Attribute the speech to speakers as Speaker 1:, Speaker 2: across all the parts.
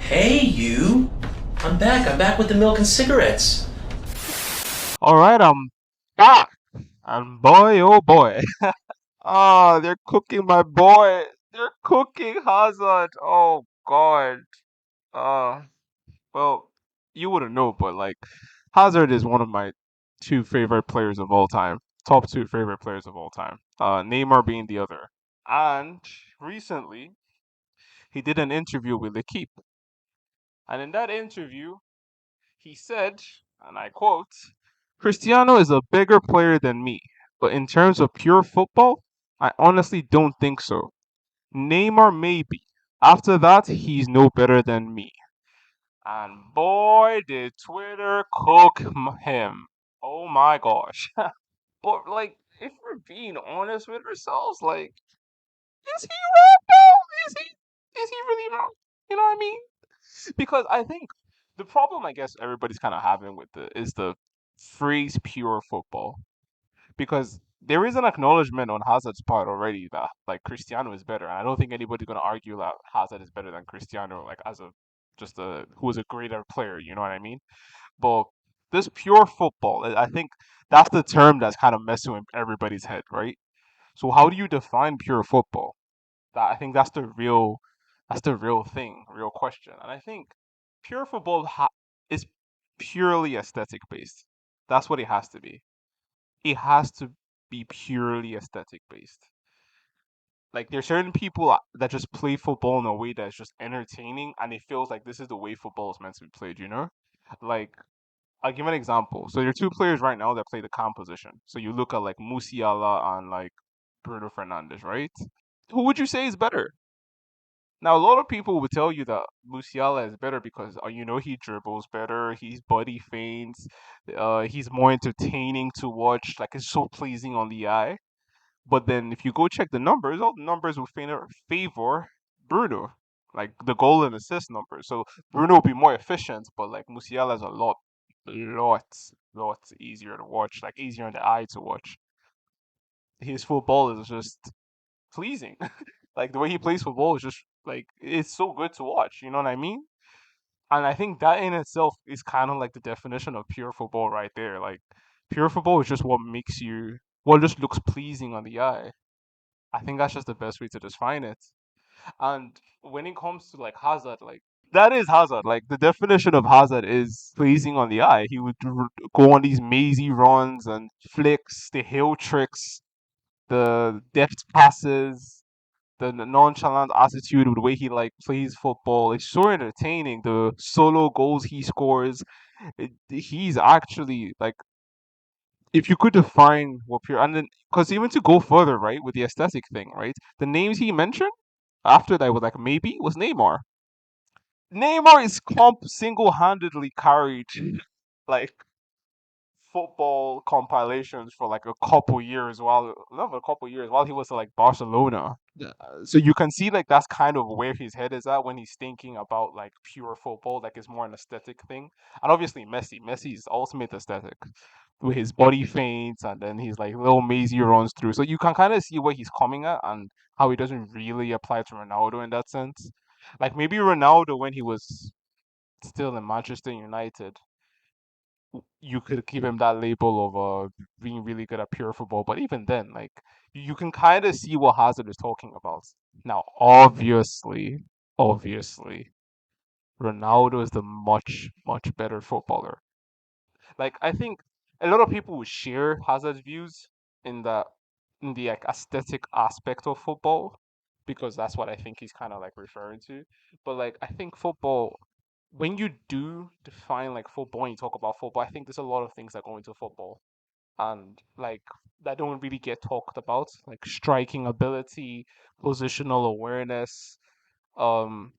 Speaker 1: Hey, you! I'm back. I'm back with the milk and cigarettes.
Speaker 2: All right, I'm back, and boy, oh boy, they're cooking my boy. They're cooking Hazard. Oh God. Uh, well, you wouldn't know, but like, Hazard is one of my two favorite players of all time. Top two favorite players of all time. Neymar being the other. And recently, he did an interview with L'Equipe, and in that interview, he said, and I quote, Cristiano is a bigger player than me, but in terms of pure football, I honestly don't think so. Neymar maybe. After that, he's no better than me. And boy, did Twitter cook him. Oh my gosh. But like, if we're being honest with ourselves, like, is he wrong though? Is he really wrong? You know what I mean? Because I think the problem I guess everybody's kind of having with the is the phrase pure football. Because there is an acknowledgement on Hazard's part already that like Cristiano is better. And I don't think anybody's gonna argue that Hazard is better than Cristiano, like as a just a who is a greater player, you know what I mean? But this pure football, I think that's the term that's kind of messing with everybody's head, right? So how do you define pure football? That I think that's the real thing, real question. And I think pure football is purely aesthetic based. That's what it has to be. It has to be purely aesthetic based. Like there's certain people that just play football in a way that's just entertaining, and it feels like this is the way football is meant to be played. You know, like I'll give an example. So there are two players right now that play the cam position. So you look at like Musiala and like Bruno Fernandes, right? Who would you say is better? Now, a lot of people would tell you that Musiala is better because, he dribbles better, he's body feints, he's more entertaining to watch, like it's so pleasing on the eye. But then if you go check the numbers, all the numbers will favor Bruno, like the goal and assist numbers. So Bruno will be more efficient, but like Musiala is a lots easier to watch, like easier on the eye to watch. His football is just pleasing. Like the way he plays football is just like it's so good to watch. You know what I mean? And I think that in itself is kind of like the definition of pure football right there. Like pure football is just what just looks pleasing on the eye. I think that's just the best way to define it. And when it comes to like Hazard, like that is Hazard. Like the definition of Hazard is pleasing on the eye. He would go on these mazy runs and flicks, the heel tricks, the deft passes, the nonchalant attitude with the way he like plays football. It's so entertaining. The solo goals he scores. He's actually like if you could define what pure and then because even to go further, right, with the aesthetic thing, right? The names he mentioned after that was like maybe was Neymar. Neymar is single handedly carried like football compilations for like a couple years while not a couple years while he was like Barcelona. Yeah. So you can see like that's kind of where his head is at when he's thinking about like pure football, like it's more an aesthetic thing. And obviously Messi's ultimate aesthetic with his body feints and then he's like little mazy runs through. So you can kind of see where he's coming at and how he doesn't really apply to Ronaldo in that sense. Like maybe Ronaldo when he was still in Manchester United you could give him that label of being really good at pure football. But even then, like you can kind of see what Hazard is talking about. Now, obviously, Ronaldo is the much better footballer. Like I think a lot of people would share Hazard's views in the in the like aesthetic aspect of football because that's what I think he's kind of like referring to. But like I think football when you do define like football and you talk about football, I think there's a lot of things that go into football and like that don't really get talked about, like striking ability, positional awareness, um,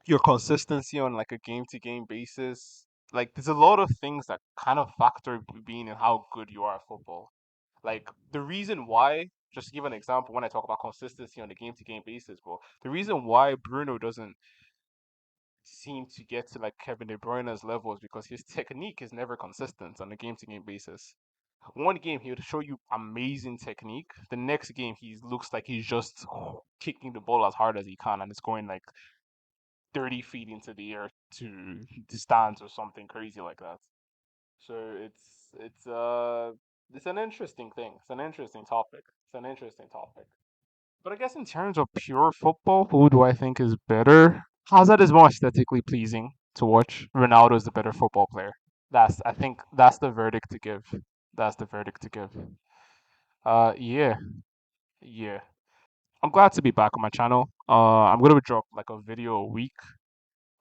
Speaker 2: your consistency on like a game to game basis. Like there's a lot of things that kind of factor being in how good you are at football. Like the reason why, just to give an example, when I talk about consistency on a game to game basis, bro, the reason why Bruno doesn't seem to get to like Kevin De Bruyne's levels because his technique is never consistent on a game to game basis. One game he would show you amazing technique. The next game he looks like he's just kicking the ball as hard as he can and it's going like 30 feet into the air to the stands or something crazy like that. So it's an interesting thing. It's an interesting topic. It's an interesting topic. But I guess in terms of pure football, who do I think is better? Hazard is more aesthetically pleasing to watch. Ronaldo is the better football player. I think that's the verdict to give. That's the verdict to give. Yeah, yeah. I'm glad to be back on my channel. I'm gonna drop like a video a week.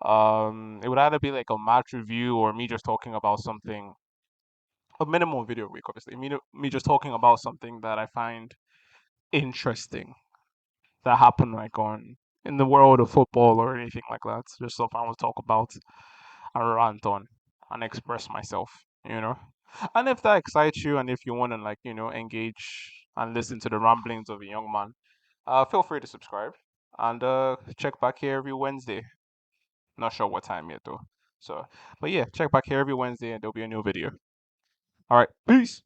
Speaker 2: It would either be like a match review or me just talking about something, a minimum video a week, obviously. Me just talking about something that I find interesting that happened like on in the world of football or anything like that. Just stuff I want to talk about and rant on and express myself, you know. And if that excites you and if you want to like, engage and listen to the ramblings of a young man, feel free to subscribe and check back here every Wednesday. Not sure what time yet though. So, but yeah, check back here every Wednesday and there'll be a new video. All right, peace.